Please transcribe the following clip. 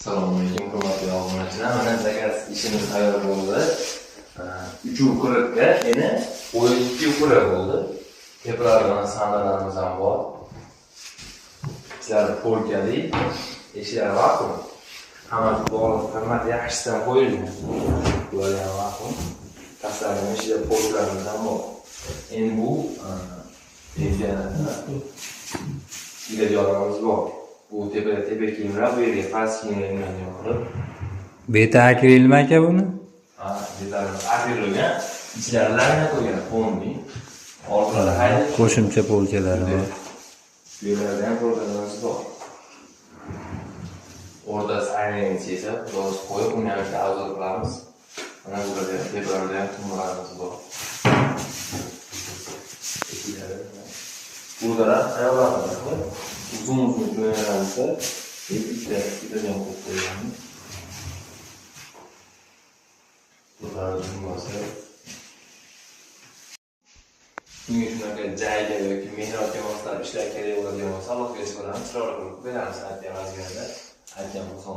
Assalomualaikum hurmatli obunachilar. Mana zakas ishimiz tayyor bo'ldi. 3 quruqqa yana 2 quruq bo'ldi. Tepalardan sandalarimiz ham bor. Sizlar polkali, eshiklar vakuum. Hammasi bog'liq, hammasi yaxshisidan qo'yilgan. Bular ham vakuum. Taslarning ichida polkalarimiz ham bor. Endi bu joylarimiz bor. Bu tepa kiyimlar, bu yerga past kiyimlarni yoqib. Beta akrilmi aka buni? Ha, betalarimiz akrilgan. Ichlari layna qo'ygan, qo'nmi. Orqalari haydab Qo'shimcha polkalari bor. Bu yerlarda ham polkalarimiz bor. O'rtasi aylanib esa, biroz qo'yib, uni ham avzor qilamiz. Mana bularda tepalarda ham tumlarimiz bor. Bu taraf ayollarimiz bor. Uzun joylarimizda bitta ham qo'yib qo'yganmiz. Bular bo'lmasa shunga shunaqa joyga yoki mehnat jamoalar ishlar kerak bo'ladigan bo'lsa, Allohga shukr qilamiz, chiroyli qilib beramiz aytgan vaziyatda. Aytgan bo'lsam